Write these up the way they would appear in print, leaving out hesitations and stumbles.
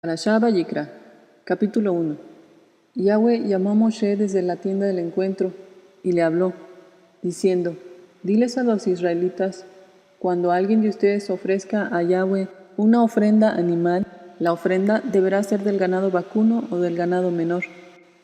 Parashá Vayikra, capítulo 1. Yahweh llamó a Moshe desde la tienda del encuentro y le habló, diciendo: Diles a los israelitas, cuando alguien de ustedes ofrezca a Yahweh una ofrenda animal, la ofrenda deberá ser del ganado vacuno o del ganado menor.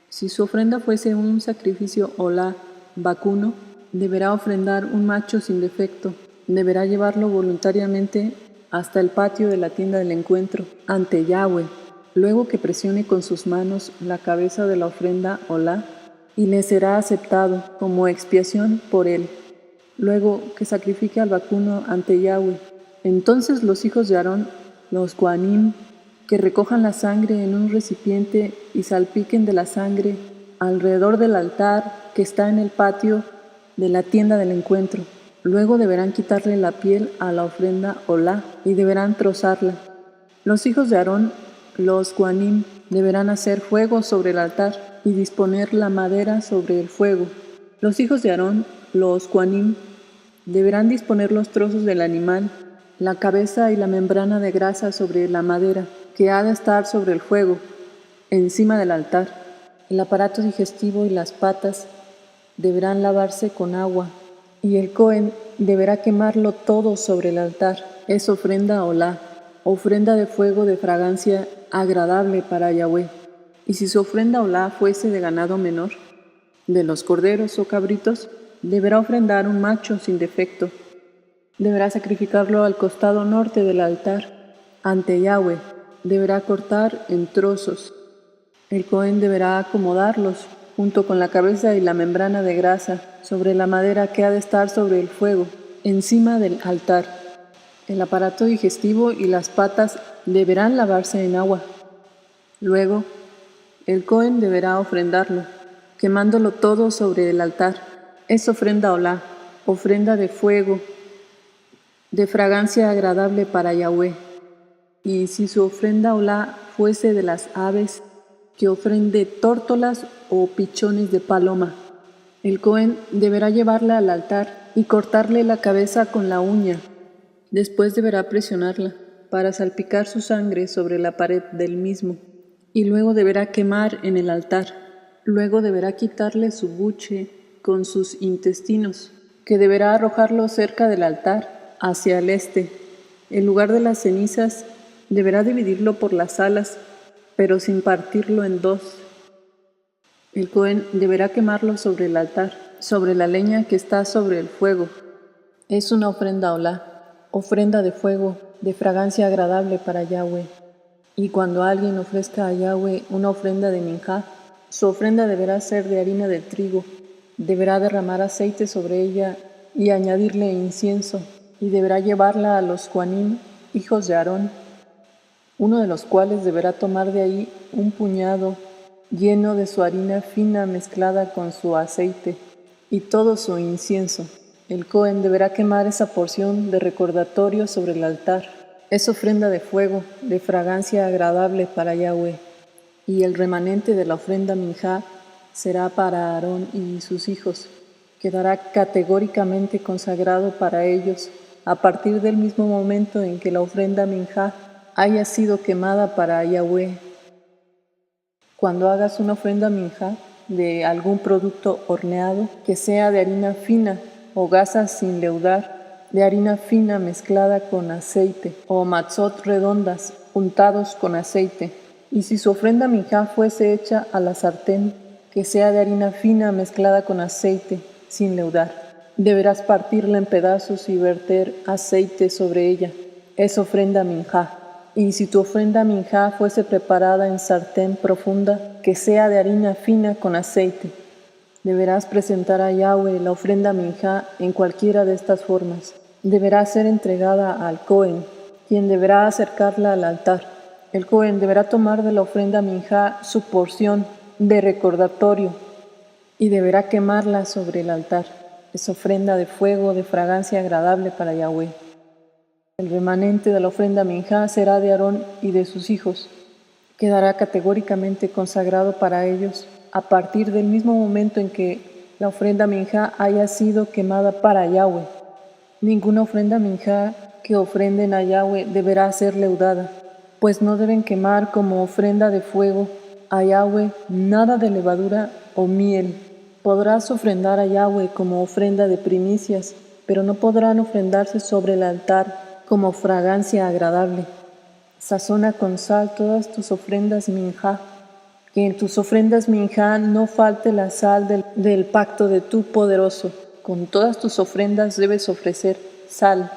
Si su ofrenda fuese un sacrificio olá vacuno, deberá ofrendar un macho sin defecto. Deberá llevarlo voluntariamente hasta el patio de la tienda del encuentro, ante Yahweh, luego que presione con sus manos la cabeza de la ofrenda olá, y le será aceptado como expiación por él, luego que sacrifique al vacuno ante Yahweh. Entonces los hijos de Aarón, los Cohanim, que recojan la sangre en un recipiente y salpiquen de la sangre alrededor del altar que está en el patio de la tienda del encuentro. Luego deberán quitarle la piel a la ofrenda olá y deberán trozarla. Los hijos de Aarón, los Cohanim, deberán hacer fuego sobre el altar y disponer la madera sobre el fuego. Los hijos de Aarón, los Cohanim, deberán disponer los trozos del animal, la cabeza y la membrana de grasa sobre la madera, que ha de estar sobre el fuego, encima del altar. El aparato digestivo y las patas deberán lavarse con agua, y el Cohen deberá quemarlo todo sobre el altar. Es ofrenda olá, ofrenda de fuego de fragancia agradable para Yahweh. Y si su ofrenda olá fuese de ganado menor, de los corderos o cabritos, deberá ofrendar un macho sin defecto. Deberá sacrificarlo al costado norte del altar, ante Yahweh. Deberá cortar en trozos. El Cohen deberá acomodarlos, junto con la cabeza y la membrana de grasa, sobre la madera que ha de estar sobre el fuego, encima del altar. El aparato digestivo y las patas deberán lavarse en agua. Luego, el Cohen deberá ofrendarlo, quemándolo todo sobre el altar. Es ofrenda olá, ofrenda de fuego, de fragancia agradable para Yahweh. Y si su ofrenda olá fuese de las aves, que ofrende tórtolas o pichones de paloma, el Cohen deberá llevarla al altar y cortarle la cabeza con la uña. Después deberá presionarla para salpicar su sangre sobre la pared del mismo, y luego deberá quemar en el altar. Luego deberá quitarle su buche con sus intestinos, que deberá arrojarlo cerca del altar, hacia el este. En lugar de las cenizas, deberá dividirlo por las alas, pero sin partirlo en dos. El Cohen deberá quemarlo sobre el altar, sobre la leña que está sobre el fuego. Es una ofrenda olá, ofrenda de fuego, de fragancia agradable para Yahweh. Y cuando alguien ofrezca a Yahweh una ofrenda de minjá, su ofrenda deberá ser de harina de trigo. Deberá derramar aceite sobre ella y añadirle incienso, y deberá llevarla a los Cohanim, hijos de Aarón, uno de los cuales deberá tomar de ahí un puñado lleno de su harina fina mezclada con su aceite y todo su incienso. El Cohen deberá quemar esa porción de recordatorio sobre el altar. Es ofrenda de fuego, de fragancia agradable para Yahweh. Y el remanente de la ofrenda minjá será para Aarón y sus hijos. Quedará categóricamente consagrado para ellos a partir del mismo momento en que la ofrenda minjá haya sido quemada para Yahweh. Cuando hagas una ofrenda minjá de algún producto horneado, que sea de harina fina o gasas sin leudar, de harina fina mezclada con aceite, o matzot redondas untados con aceite. Y si su ofrenda minjá fuese hecha a la sartén, que sea de harina fina mezclada con aceite, sin leudar, deberás partirla en pedazos y verter aceite sobre ella. Es ofrenda minjá. Y si tu ofrenda minjá fuese preparada en sartén profunda, que sea de harina fina con aceite, deberás presentar a Yahweh la ofrenda minjá en cualquiera de estas formas. Deberá ser entregada al Cohen, quien deberá acercarla al altar. El Cohen deberá tomar de la ofrenda minjá su porción de recordatorio y deberá quemarla sobre el altar. Es ofrenda de fuego de fragancia agradable para Yahweh. El remanente de la ofrenda minjá será de Aarón y de sus hijos. Quedará categóricamente consagrado para ellos a partir del mismo momento en que la ofrenda minjá haya sido quemada para Yahweh. Ninguna ofrenda minjá que ofrenden a Yahweh deberá ser leudada. pues no deben quemar como ofrenda de fuego a Yahweh nada de levadura o miel. Podrás ofrendar a Yahweh como ofrenda de primicias, pero no podrán ofrendarse sobre el altar como fragancia agradable. Sazona con sal todas tus ofrendas minjá, que en tus ofrendas minjá no falte la sal del pacto de tu poderoso. Con todas tus ofrendas debes ofrecer sal.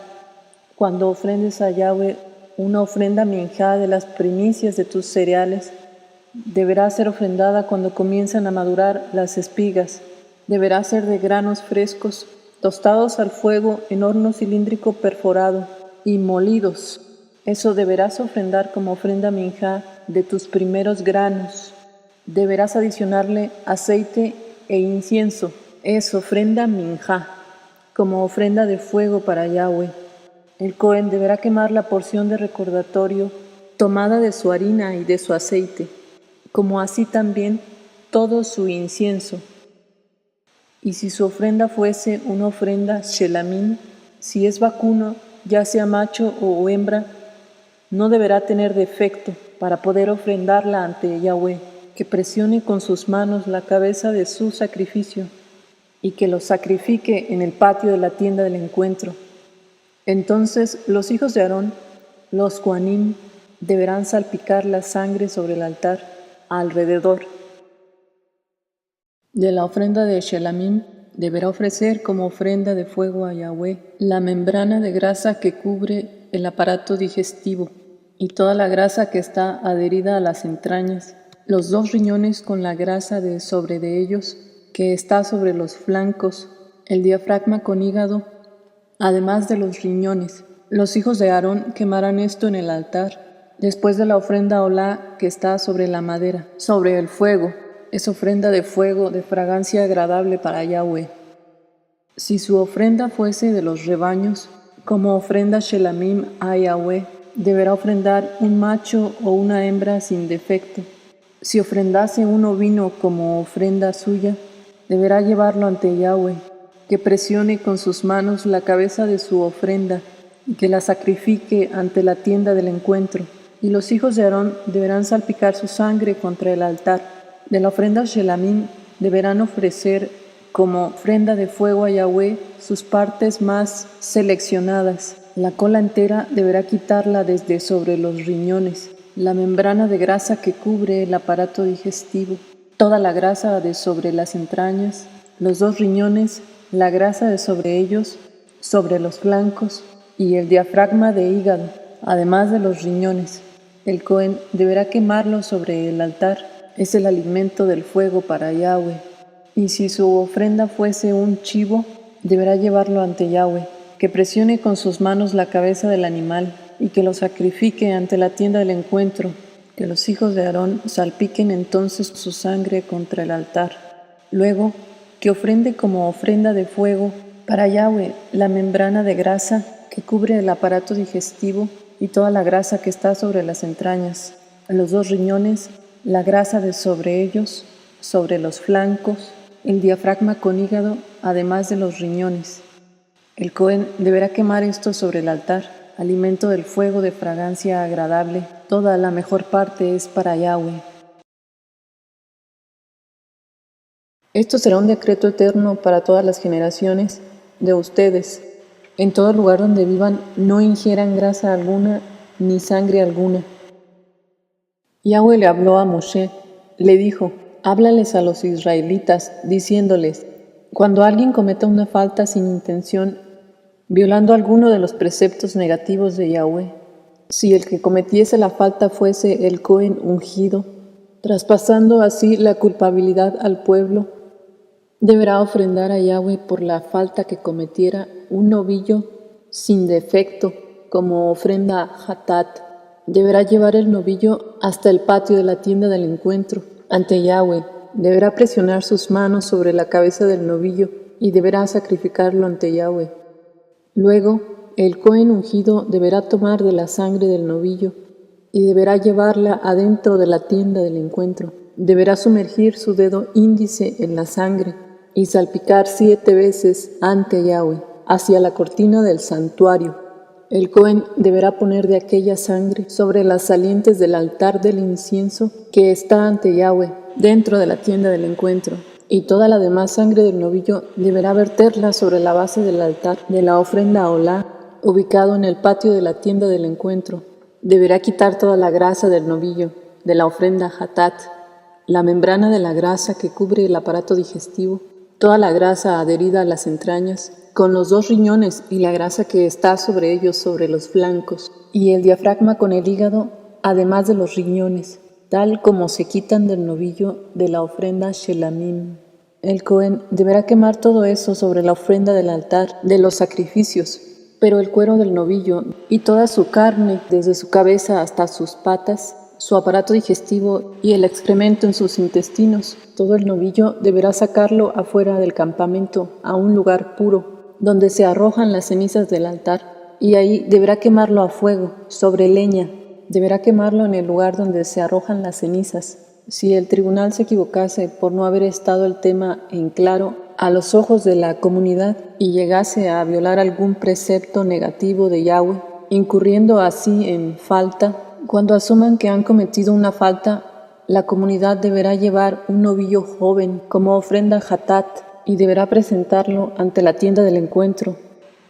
Cuando ofrendes a Yahweh una ofrenda minjá de las primicias de tus cereales, deberá ser ofrendada cuando comienzan a madurar las espigas. Deberá ser de granos frescos, tostados al fuego en horno cilíndrico perforado y molidos. Eso deberás ofrendar como ofrenda minjá de tus primeros granos. Deberás adicionarle aceite e incienso. Es ofrenda minjá, como ofrenda de fuego para Yahweh. El Cohen deberá quemar la porción de recordatorio tomada de su harina y de su aceite, como así también todo su incienso. Y si su ofrenda fuese una ofrenda shelamim, si es vacuno, ya sea macho o hembra, no deberá tener defecto para poder ofrendarla ante Yahweh, que presione con sus manos la cabeza de su sacrificio y que lo sacrifique en el patio de la tienda del encuentro. Entonces los hijos de Aarón, los Kohanim, deberán salpicar la sangre sobre el altar alrededor. De la ofrenda de shelamim deberá ofrecer como ofrenda de fuego a Yahweh la membrana de grasa que cubre el aparato digestivo y toda la grasa que está adherida a las entrañas, los 2 riñones con la grasa de sobre de ellos que está sobre los flancos, el diafragma con hígado, además de los riñones. Los hijos de Aarón quemarán esto en el altar, después de la ofrenda olá que está sobre la madera, sobre el fuego. Es ofrenda de fuego de fragancia agradable para Yahweh. Si su ofrenda fuese de los rebaños, como ofrenda shelamim a Yahweh, deberá ofrendar un macho o una hembra sin defecto. Si ofrendase un ovino como ofrenda suya, deberá llevarlo ante Yahweh, que presione con sus manos la cabeza de su ofrenda y que la sacrifique ante la tienda del encuentro. Y los hijos de Aarón deberán salpicar su sangre contra el altar. De la ofrenda shelamim deberán ofrecer como ofrenda de fuego a Yahweh sus partes más seleccionadas. La cola entera deberá quitarla desde sobre los riñones, la membrana de grasa que cubre el aparato digestivo, toda la grasa de sobre las entrañas, los 2 riñones, la grasa de sobre ellos, sobre los flancos y el diafragma de hígado, además de los riñones. El Cohen deberá quemarlo sobre el altar. Es el alimento del fuego para Yahweh. Y si su ofrenda fuese un chivo, deberá llevarlo ante Yahweh, que presione con sus manos la cabeza del animal y que lo sacrifique ante la tienda del encuentro, que los hijos de Aarón salpiquen entonces su sangre contra el altar. Luego, que ofrende como ofrenda de fuego para Yahweh la membrana de grasa que cubre el aparato digestivo y toda la grasa que está sobre las entrañas, los 2 riñones, la grasa de sobre ellos, sobre los flancos, el diafragma con hígado, además de los riñones. El Cohen deberá quemar esto sobre el altar, alimento del fuego de fragancia agradable. Toda la mejor parte es para Yahweh. Esto será un decreto eterno para todas las generaciones de ustedes. En todo lugar donde vivan, no ingieran grasa alguna ni sangre alguna. Yahweh le habló a Moshe, le dijo: háblales a los israelitas, diciéndoles: cuando alguien cometa una falta sin intención, violando alguno de los preceptos negativos de Yahweh, si el que cometiese la falta fuese el Cohen ungido, traspasando así la culpabilidad al pueblo, deberá ofrendar a Yahweh por la falta que cometiera un novillo sin defecto como ofrenda hatat. Deberá llevar el novillo hasta el patio de la tienda del encuentro, ante Yahweh. Deberá presionar sus manos sobre la cabeza del novillo y deberá sacrificarlo ante Yahweh. Luego, el Cohen ungido deberá tomar de la sangre del novillo y deberá llevarla adentro de la tienda del encuentro. Deberá sumergir su dedo índice en la sangre y salpicar 7 veces ante Yahweh, hacia la cortina del santuario. El Cohen deberá poner de aquella sangre sobre las salientes del altar del incienso que está ante Yahweh, dentro de la tienda del encuentro, y toda la demás sangre del novillo deberá verterla sobre la base del altar de la ofrenda Olá, ubicado en el patio de la tienda del encuentro. Deberá quitar toda la grasa del novillo, de la ofrenda Hatat, la membrana de la grasa que cubre el aparato digestivo, toda la grasa adherida a las entrañas, con los 2 riñones y la grasa que está sobre ellos sobre los flancos, y el diafragma con el hígado, además de los riñones, tal como se quitan del novillo de la ofrenda Shelamim. El Cohen deberá quemar todo eso sobre la ofrenda del altar de los sacrificios, pero el cuero del novillo y toda su carne, desde su cabeza hasta sus patas, su aparato digestivo y el excremento en sus intestinos, todo el novillo deberá sacarlo afuera del campamento a un lugar puro, donde se arrojan las cenizas del altar, y ahí deberá quemarlo a fuego, sobre leña. Deberá quemarlo en el lugar donde se arrojan las cenizas. Si el tribunal se equivocase por no haber estado el tema en claro a los ojos de la comunidad y llegase a violar algún precepto negativo de Yahweh, incurriendo así en falta, cuando asuman que han cometido una falta, la comunidad deberá llevar un novillo joven como ofrenda Hatat y deberá presentarlo ante la tienda del encuentro.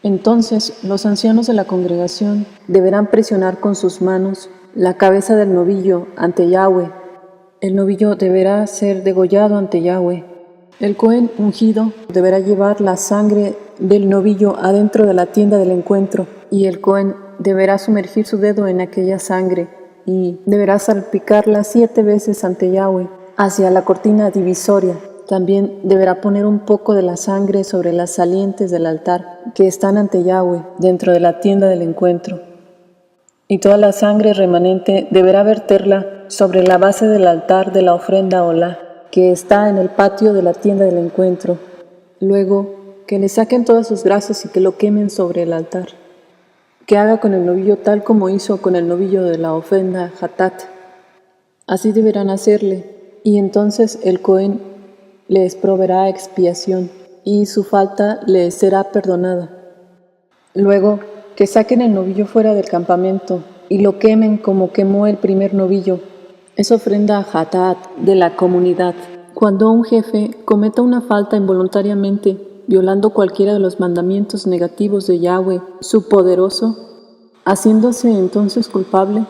Entonces los ancianos de la congregación deberán presionar con sus manos la cabeza del novillo ante Yahweh. El novillo deberá ser degollado ante Yahweh. El Cohen ungido deberá llevar la sangre del novillo adentro de la tienda del encuentro, y el Cohen deberá sumergir su dedo en aquella sangre y deberá salpicarla 7 veces ante Yahweh hacia la cortina divisoria. También deberá poner un poco de la sangre sobre las salientes del altar que están ante Yahweh dentro de la tienda del encuentro. Y toda la sangre remanente deberá verterla sobre la base del altar de la ofrenda Olá, que está en el patio de la tienda del encuentro. Luego, que le saquen todas sus grasas y que lo quemen sobre el altar. Que haga con el novillo tal como hizo con el novillo de la ofrenda Hatat. Así deberán hacerle, y entonces el Cohen les proveerá expiación, y su falta les será perdonada. Luego, que saquen el novillo fuera del campamento, y lo quemen como quemó el primer novillo. Es ofrenda Hatat de la comunidad. Cuando un jefe cometa una falta involuntariamente, violando cualquiera de los mandamientos negativos de Yahweh, su poderoso, haciéndose entonces culpable,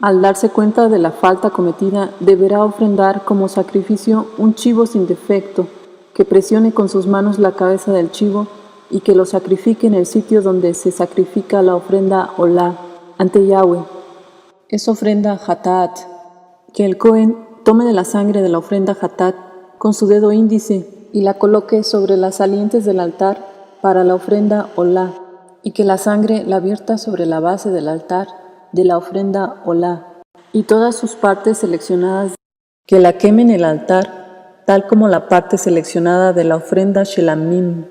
al darse cuenta de la falta cometida, deberá ofrendar como sacrificio un chivo sin defecto, que presione con sus manos la cabeza del chivo y que lo sacrifique en el sitio donde se sacrifica la ofrenda Olá, ante Yahweh. Es ofrenda Hatat. Que el Cohen tome de la sangre de la ofrenda Hatat con su dedo índice y la coloque sobre las salientes del altar para la ofrenda Olá, y que la sangre la vierta sobre la base del altar de la ofrenda Olá, y todas sus partes seleccionadas, que la queme en el altar, tal como la parte seleccionada de la ofrenda Shelamim.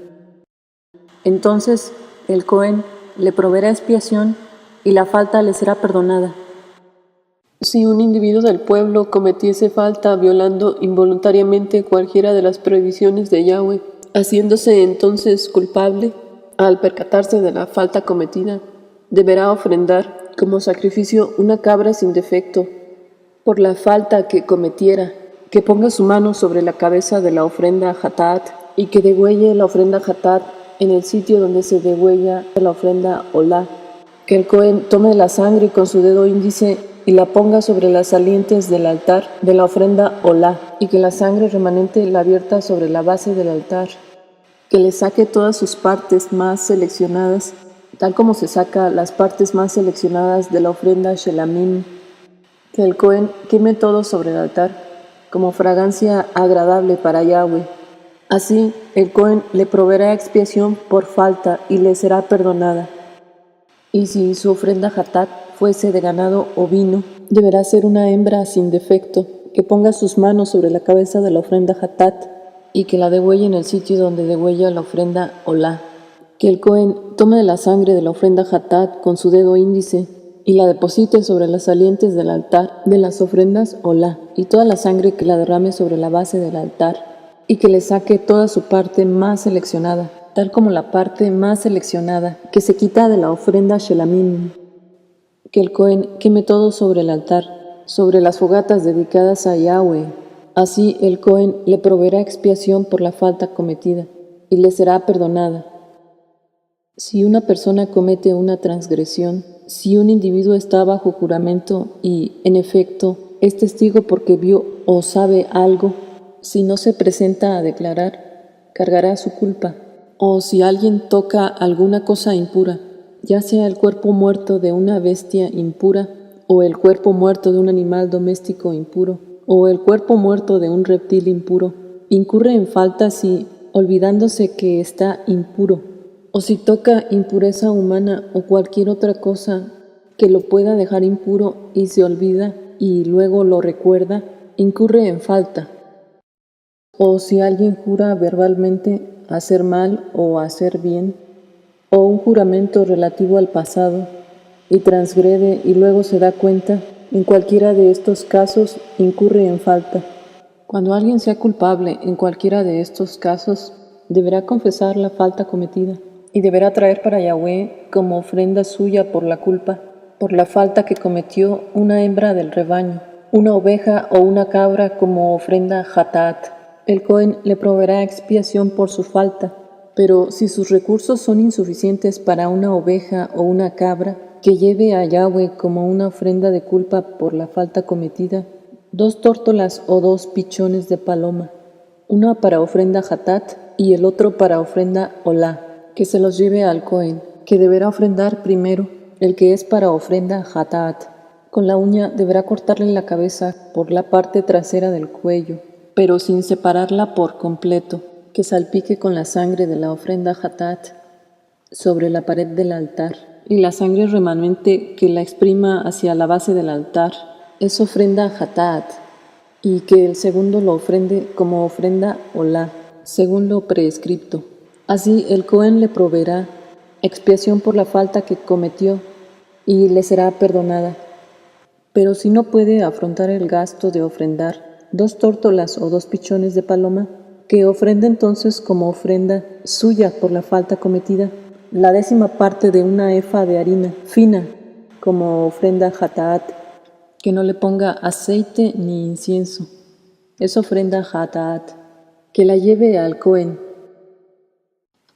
Entonces el Cohen le proveerá expiación y la falta le será perdonada. Si un individuo del pueblo cometiese falta violando involuntariamente cualquiera de las prohibiciones de Yahweh, haciéndose entonces culpable, al percatarse de la falta cometida, deberá ofrendar como sacrificio una cabra sin defecto por la falta que cometiera, que ponga su mano sobre la cabeza de la ofrenda Hatat y que degüelle la ofrenda Hatat en el sitio donde se degüella la ofrenda Olá. Que el Cohen tome la sangre con su dedo índice y la ponga sobre las salientes del altar de la ofrenda Olá, y que la sangre remanente la vierta sobre la base del altar. Que le saque todas sus partes más seleccionadas, tal como se saca las partes más seleccionadas de la ofrenda Shelamim. Que el Cohen queme todo sobre el altar, como fragancia agradable para Yahweh. Así, el Cohen le proveerá expiación por falta y le será perdonada. Y si su ofrenda Hatat fuese de ganado o vino, deberá ser una hembra sin defecto, que ponga sus manos sobre la cabeza de la ofrenda Hatat y que la degüelle en el sitio donde degüella la ofrenda Olá. Que el Cohen tome de la sangre de la ofrenda Hatat con su dedo índice y la deposite sobre las salientes del altar de las ofrendas Olá, y toda la sangre que la derrame sobre la base del altar, y que le saque toda su parte más seleccionada, tal como la parte más seleccionada, que se quita de la ofrenda Shelamim, que el Cohen queme todo sobre el altar, sobre las fogatas dedicadas a Yahweh. Así el Cohen le proveerá expiación por la falta cometida, y le será perdonada. Si una persona comete una transgresión, si un individuo está bajo juramento y, en efecto, es testigo porque vio o sabe algo, si no se presenta a declarar, cargará su culpa. O si alguien toca alguna cosa impura, ya sea el cuerpo muerto de una bestia impura, o el cuerpo muerto de un animal doméstico impuro, o el cuerpo muerto de un reptil impuro, incurre en falta si, olvidándose que está impuro, o si toca impureza humana o cualquier otra cosa que lo pueda dejar impuro y se olvida y luego lo recuerda, incurre en falta. O si alguien jura verbalmente hacer mal o hacer bien, o un juramento relativo al pasado, y transgrede y luego se da cuenta, en cualquiera de estos casos incurre en falta. Cuando alguien sea culpable en cualquiera de estos casos, deberá confesar la falta cometida y deberá traer para Yahweh como ofrenda suya por la culpa, por la falta que cometió, una hembra del rebaño, una oveja o una cabra como ofrenda hatat. El Cohen le proveerá expiación por su falta, pero si sus recursos son insuficientes para una oveja o una cabra, que lleve a Yahweh como una ofrenda de culpa por la falta cometida, 2 tórtolas o 2 pichones de paloma, una para ofrenda hatat y el otro para ofrenda olá, que se los lleve al Cohen, que deberá ofrendar primero el que es para ofrenda hatat. Con la uña deberá cortarle la cabeza por la parte trasera del cuello, pero sin separarla por completo, que salpique con la sangre de la ofrenda hatat sobre la pared del altar, y la sangre remanente que la exprima hacia la base del altar es ofrenda hatat, y que el segundo lo ofrende como ofrenda olá, según lo prescripto. Así el Cohen le proveerá expiación por la falta que cometió y le será perdonada. Pero si no puede afrontar el gasto de ofrendar 2 tórtolas o 2 pichones de paloma, que ofrenda entonces como ofrenda suya por la falta cometida la 10ª parte de una efa de harina fina como ofrenda hatat, que no le ponga aceite ni incienso. Es ofrenda hatat, que la lleve al Cohen,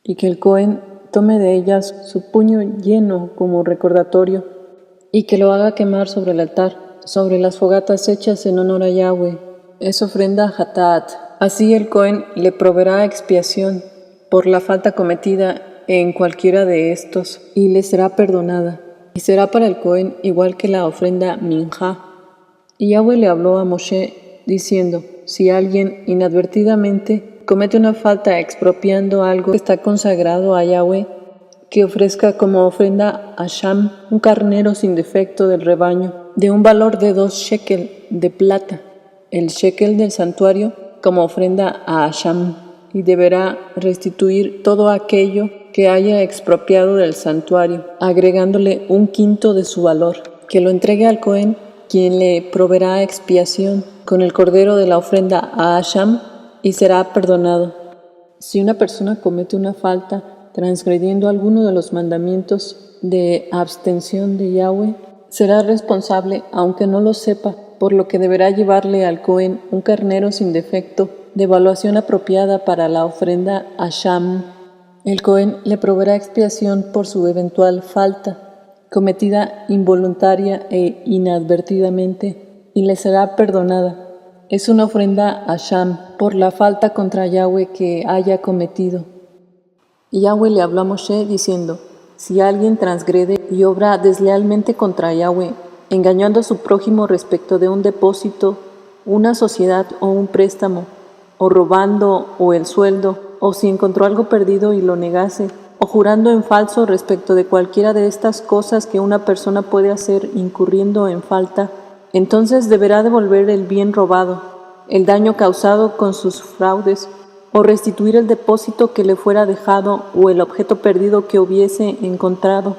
y que el Cohen tome de ellas su puño lleno como recordatorio, y que lo haga quemar sobre el altar, sobre las fogatas hechas en honor a Yahweh. Es ofrenda hatat. Así el Cohen le proveerá expiación por la falta cometida en cualquiera de estos, y le será perdonada, y será para el Cohen igual que la ofrenda minjá. Y Yahweh le habló a Moshe, diciendo, si alguien inadvertidamente comete una falta expropiando algo que está consagrado a Yahweh, que ofrezca como ofrenda a Sham un carnero sin defecto del rebaño, de un valor de 2 shekel de plata, el shekel del santuario, como ofrenda a Sham, y deberá restituir todo aquello que haya expropiado del santuario, agregándole 1/5 de su valor, que lo entregue al Cohen, quien le proveerá expiación con el cordero de la ofrenda a Sham, y será perdonado. Si una persona comete una falta transgrediendo alguno de los mandamientos de abstención de Yahweh, será responsable aunque no lo sepa, por lo que deberá llevarle al Cohen un carnero sin defecto de evaluación apropiada para la ofrenda a Sham. El Cohen le proveerá expiación por su eventual falta, cometida involuntaria e inadvertidamente, y le será perdonada. Es una ofrenda a Sham por la falta contra Yahweh que haya cometido. Y Yahweh le habló a Moshe diciendo, si alguien transgrede y obra deslealmente contra Yahweh, engañando a su prójimo respecto de un depósito, una sociedad o un préstamo, o robando o el sueldo, o si encontró algo perdido y lo negase, o jurando en falso respecto de cualquiera de estas cosas que una persona puede hacer incurriendo en falta, entonces deberá devolver el bien robado, el daño causado con sus fraudes, o restituir el depósito que le fuera dejado o el objeto perdido que hubiese encontrado,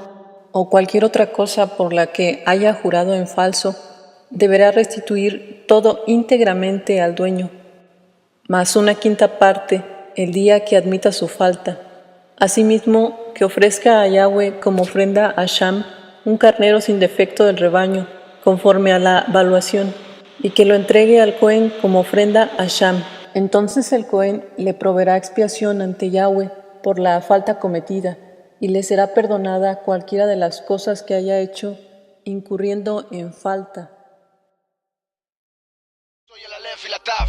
o cualquier otra cosa por la que haya jurado en falso, deberá restituir todo íntegramente al dueño, más 1/5 parte el día que admita su falta. Asimismo, que ofrezca a Yahweh como ofrenda a Sham un carnero sin defecto del rebaño, conforme a la valuación, y que lo entregue al Cohen como ofrenda a Sham. Entonces el Cohen le proveerá expiación ante Yahweh por la falta cometida, y le será perdonada cualquiera de las cosas que haya hecho, incurriendo en falta. Soy el Aleph y la Tav,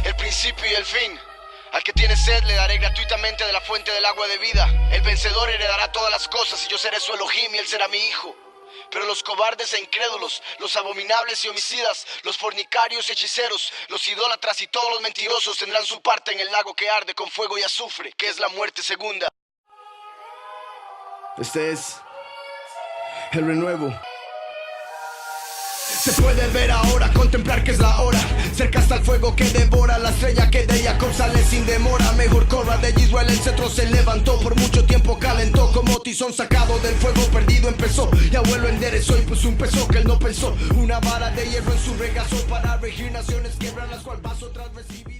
el principio y el fin. Al que tiene sed le daré gratuitamente de la fuente del agua de vida. El vencedor heredará todas las cosas y yo seré su Elohim y él será mi hijo. Pero los cobardes e incrédulos, los abominables y homicidas, los fornicarios y hechiceros, los idólatras y todos los mentirosos tendrán su parte en el lago que arde con fuego y azufre, que es la muerte segunda. Este es el renuevo. Se puede ver ahora, contemplar que es la hora. Cerca está el fuego que devora, la estrella que de Jacob sale sin demora. Mejor corra de Israel, el cetro se levantó. Por mucho tiempo calentó, como tizón sacado del fuego perdido empezó. Y abuelo enderezó y puso un peso que él no pensó. Una vara de hierro en su regazo para regir naciones, quiebran las cual paso tras recibir.